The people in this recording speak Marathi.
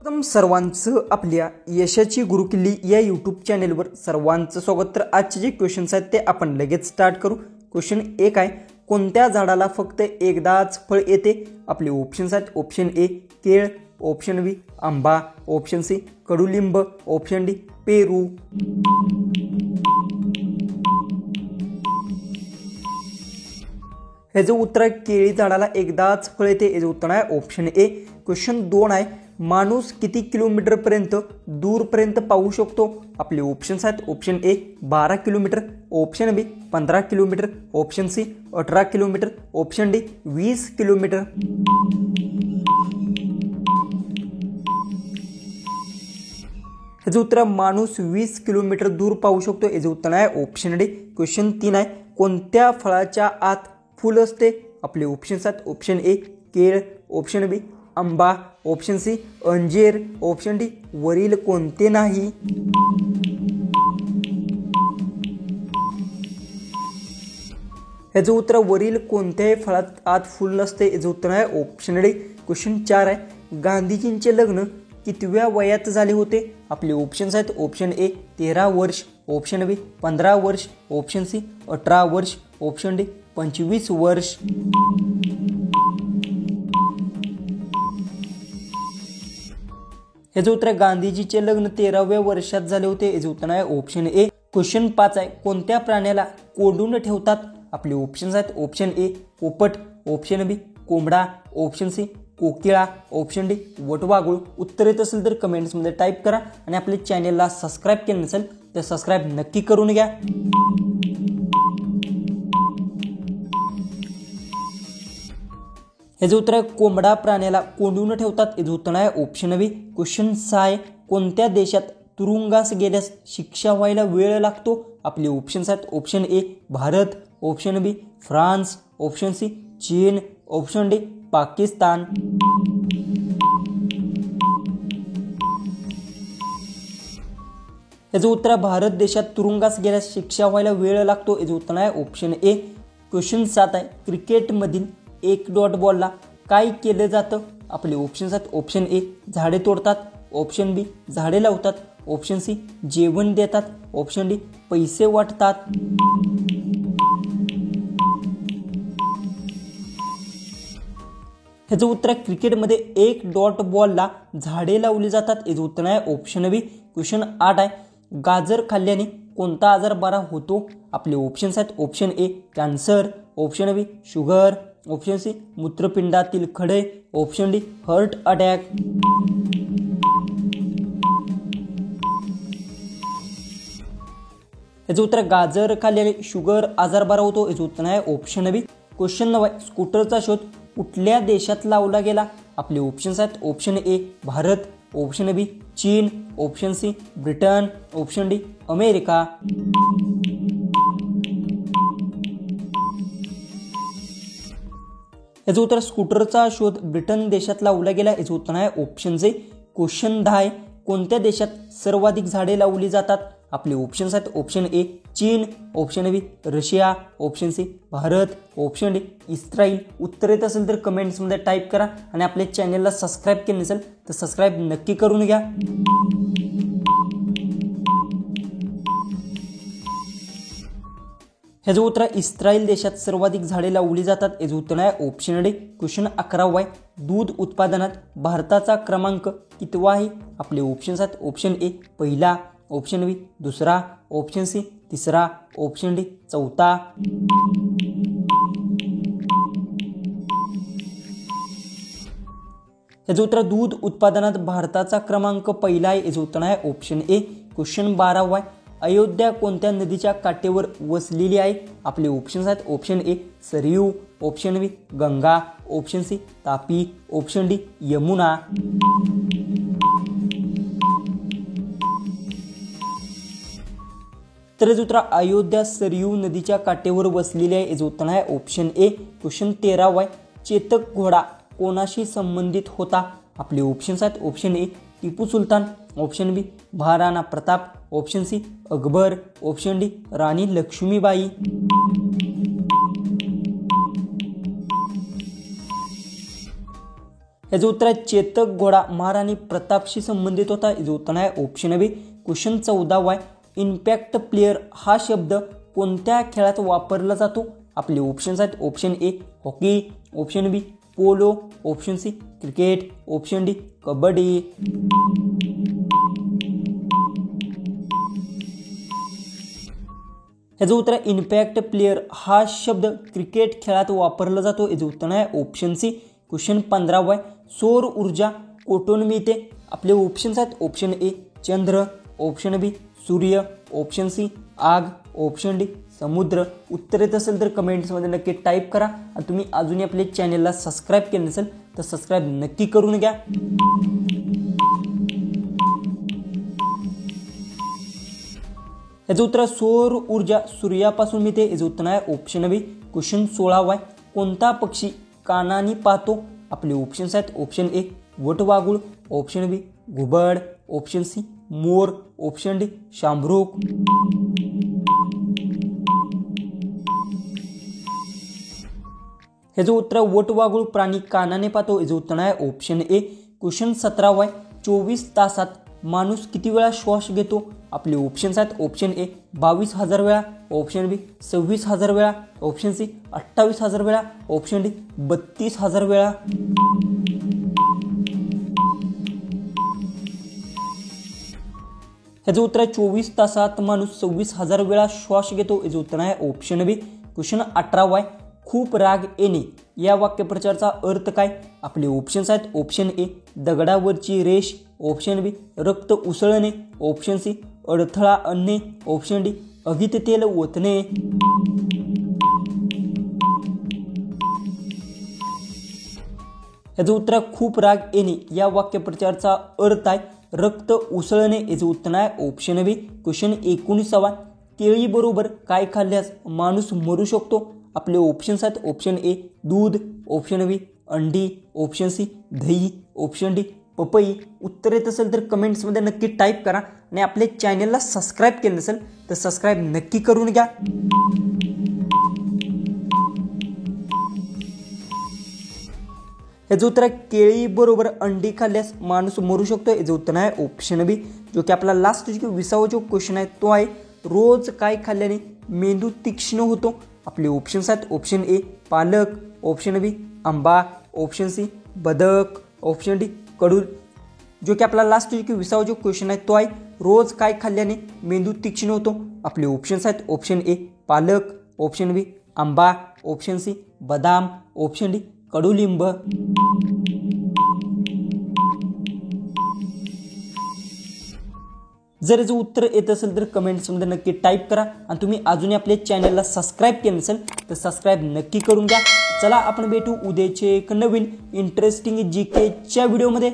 सर्वांचं आपल्या यशाची गुरुकिल्ली या यूट्यूब चॅनेलवर सर्वांचं स्वागत। तर आजचे जे क्वेश्चन्स आहेत ते आपण लगेच स्टार्ट करू। क्वेश्चन 1 आहे, कोणत्या झाडाला फक्त एकदाच फळ येते? आपले ऑप्शन्स आहेत, ऑप्शन ए केळ, ऑप्शन बी आंबा, ऑप्शन सी कडुलिंब, ऑप्शन डी पेरू। हे जो उत्तर आहे केळी झाडाला एकदाच फळ येते, याचे उत्तर आहे ऑप्शन ए। क्वेश्चन 2 आहे, माणूस किती किलोमीटर पर्यंत दूरपर्यंत पाहू शकतो? आपले ऑप्शन्स आहेत, option A 12 kilometre, option B 15 kilometre, option C 18 kilometre, option D 20 kilometre. याचे उत्तर माणूस 20 किलोमीटर दूर पाहू शकतो, याचे उत्तर आहे ऑप्शन डी। क्वेश्चन 3 आहे, कोणत्या फळाच्या आत फूल असते? आपले ऑप्शन्स आहेत, ऑप्शन ए केळ, ऑप्शन बी आंबा, ऑप्शन सी अंजीर, ऑप्शन डी वरील कोणते नाही। याचे उत्तर वरील कोणत्याही फळात आत फूल नसते, याचे उत्तर आहे ऑप्शन डी। क्वेश्चन 4 आहे, गांधीजींचे लग्न कितव्या वयात झाले होते? आपले ऑप्शन्स आहेत, ऑप्शन ए 13 वर्ष, ऑप्शन बी 15 वर्ष, ऑप्शन सी 18 वर्ष, ऑप्शन डी 25 वर्ष। याचे उत्तर गांधीजीचे लग्न 13व्या वर्षात झाले होते, याचे उत्तर आहे ऑप्शन ए। क्वेश्चन 5 आहे, कोणत्या प्राण्याला कोंडून ठेवतात? आपले ऑप्शन्स आहेत, ऑप्शन ए पोपट, ऑप्शन बी कोंबडा, ऑप्शन सी कोकिळा, ऑप्शन डी वटवाघूळ। उत्तर येत असेल तर कमेंट्समध्ये टाईप करा आणि आपल्या चॅनेलला सबस्क्राईब केलं नसेल तर सबस्क्राईब नक्की करून घ्या। याचे उत्तर आहे कोंबडा प्राण्याला कोंडून ठेवतात, याचे उत्तर आहे ऑप्शन बी। क्वेश्चन 6 आहे, कोणत्या देशात तुरुंगास गेल्यास शिक्षा व्हायला वेळ लागतो? आपले ऑप्शन्स आहेत, option A Bharat, option B France, option C चीन, ऑप्शन डी पाकिस्तान। याचे उत्तर भारत देशात तुरुंगास गेल्यास शिक्षा व्हायला वेळ लागतो, याचे उत्तर आहे ऑप्शन ए। क्वेश्चन 7 आहे, क्रिकेटमधील एक डॉट बॉलला काय केलं जातं? आपले ऑप्शन्स आहेत, ऑप्शन ए झाडे तोडतात, ऑप्शन बी झाडे लावतात, ऑप्शन सी जेवण देतात, ऑप्शन डी पैसे वाटतात। ह्याचं उत्तर आहे क्रिकेटमध्ये एक डॉट बॉलला झाडे लावली जातात, याचं उत्तर आहे ऑप्शन बी। क्वेश्चन 8 आहे, गाजर खाल्ल्याने कोणता आजार बरा होतो? आपले ऑप्शन्स आहेत, option A cancer, option B sugar, option C मूत्रपिंडातील खडे, ऑप्शन डी हार्ट अटॅक। याचं उत्तर गाजर खाल्ल्याने शुगर आजार बरा होतो, याचं उत्तर आहे ऑप्शन बी। क्वेश्चन 9 आहे, स्कूटरचा शोध कुठल्या देशात लावला गेला? आपले ऑप्शन्स आहेत, option A Bharat, option B चीन, option C Britain, option D America. याचं उत्तर स्कूटरचा शोध ब्रिटन देशात लावला गेला, याचं उत्तर आहे ऑप्शन सी। क्वेश्चन 10 आहे, कोणत्या देशात सर्वाधिक झाडे लावली जातात? आपले ऑप्शन्स आहेत, ऑप्शन ए चीन, option B Russia, option C Bharat, option D Israel. उत्तर येत असेल तर कमेंट्समध्ये टाईप करा आणि आपल्या चॅनेलला सबस्क्राईब केलं नसेल तर सबस्क्राईब नक्की करून घ्या। ह्याचं उत्तर इस्रायल देशात सर्वाधिक झाडे लावली जातात, याचं उत्तर आहे ऑप्शन डी। क्वेश्चन 11 आहे, दूध उत्पादनात भारताचा क्रमांक कितवा आहे? आपले ऑप्शन्स आहेत, ऑप्शन ए पहिला, ऑप्शन बी दुसरा, ऑप्शन सी तिसरा, ऑप्शन डी चौथा। याचं उत्तर दूध उत्पादनात भारताचा क्रमांक पहिला आहे, याचं उत्तर आहे ऑप्शन ए। क्वेश्चन 12 आहे, अयोध्या कोणत्या नदीच्या काठेवर वसलेली आहे? आपले ऑप्शन्स आहेत, option A Saryu, option B Ganga, option C Tapi, option D Yamuna. तर याचं उत्तर अयोध्या सरयू नदीच्या काठेवर वसलेली आहे, याचं उत्तर आहे ऑप्शन ए। क्वेश्चन 13 आहे, चेतक घोडा कोणाशी संबंधित होता? आपले ऑप्शन्स आहेत, option A Tipu Sultan, option B Maharana Pratap, option C Akbar, option D Rani Laxmibai. याचं उत्तर आहे चेतक घोडा महाराणी प्रतापशी संबंधित होता. याचं उत्तर आहे ऑप्शन बी. क्वेश्चन 14 आहे. इम्पॅक्ट प्लेयर हा शब्द कोणत्या खेळात वापरला जातो? आपले ऑप्शन्स आहेत. Option A hockey, option B polo, option C cricket, option D kabaddi. याचं उत्तर आहे इम्पॅक्ट प्लेयर हा शब्द क्रिकेट खेळात वापरला जातो. याचं उत्तर आहे ऑप्शन सी. क्वेश्चन 15 आहे. सौर ऊर्जा कोठून मिळते? आपले ऑप्शन्स आहेत. ऑप्शन ए चंद्र, ऑप्शन बी सूर्य, ऑप्शन सी आग, ऑप्शन डी समुद्र. उत्तर येत असेल तर कमेंट्समध्ये नक्की टाईप करा. आणि तुम्ही अजूनही आपल्या चॅनलला सबस्क्राईब केलं नसेल तर सबस्क्राईब नक्की करून घ्या. याचं उत्तर सौर ऊर्जा सूर्यापासून मिळते. याचं उत्तर आहे ऑप्शन बी. क्वेश्चन 16 आहे. कोणता पक्षी कानाने पाहतो? आपले ऑप्शन्स आहेत. ऑप्शन ए वटवाघूळ, ऑप्शन बी घुबड, ऑप्शन सी मोर, ऑप्शन डी शांभरूक. याचं उत्तर वटवाघूळ प्राणी कानाने पाहतो. याचं उत्तर आहे ऑप्शन ए. क्वेश्चन 17 आहे. 24 तासात माणूस किती वेळा श्वास घेतो? आपले ऑप्शन्स आहेत. ऑप्शन ए 22,000 वेळा, ऑप्शन बी 26,000 वेळा, ऑप्शन सी 28,000 वेळा, ऑप्शन डी 32,000 वेळा. याचं उत्तर आहे 24 तासात माणूस 26,000 वेळा श्वास घेतो. याचं उत्तर आहे ऑप्शन बी. क्वेश्चन 18 आहे. खूप राग येणे या वाक्यप्रचाराचा अर्थ काय? आपले ऑप्शन्स आहेत. ऑप्शन ए दगडावरची रेष, ऑप्शन बी रक्त उसळणे, ऑप्शन सी अडथळा आणणे, ऑप्शन डी अभित तेल ओतणे. याचं उत्तर खूप राग येणे या वाक्यप्रचाराचा अर्थ आहे रक्त उसळणे. याचं उत्तर आहे ऑप्शन बी. क्वेश्चन 19 केळी बरोबर काय खाल्ल्यास माणूस मरू शकतो? आपले ऑप्शन्स आहेत. ऑप्शन ए दूध, ऑप्शन बी अंडी, ऑप्शन सी दही, ऑप्शन डी पपई. उत्तर येत असेल तर कमेंट्समध्ये नक्की टाईप करा. आणि आपल्या चॅनलला सबस्क्राईब केलं नसेल तर सबस्क्राईब नक्की करून घ्या. याचं उत्तर आहे केळी बरोबर अंडी खाल्ल्यास माणूस मरू शकतो. याचं उत्तर आहे ऑप्शन बी. जो की आपला लास्ट 20वा जो क्वेश्चन आहे तो आहे रोज काय खाल्ल्याने मेंदू तीक्ष्ण होतो? आपले ऑप्शन्स आहेत. ऑप्शन ए पालक, ऑप्शन बी आंबा, ऑप्शन सी बदक, ऑप्शन डी कडूल. जो की आपला लास्ट 20वा जो क्वेश्चन आहे तो आहे रोज काय खाल्ल्याने मेंदू तीक्ष्ण होतो? आपले ऑप्शन्स आहेत. ऑप्शन ए पालक, ऑप्शन बी आंबा, ऑप्शन सी बदाम, ऑप्शन डी कडुलिंब. जर याचं उत्तर येत असेल तर कमेंट्समध्ये नक्की टाईप करा. आणि तुम्ही अजूनही आपल्या चॅनलला सबस्क्राईब केलं नसेल तर सबस्क्राईब नक्की करून घ्या. चला आपण भेटू उद्याचे एक नवीन इंटरेस्टिंग जीकेच्या व्हिडिओमध्ये.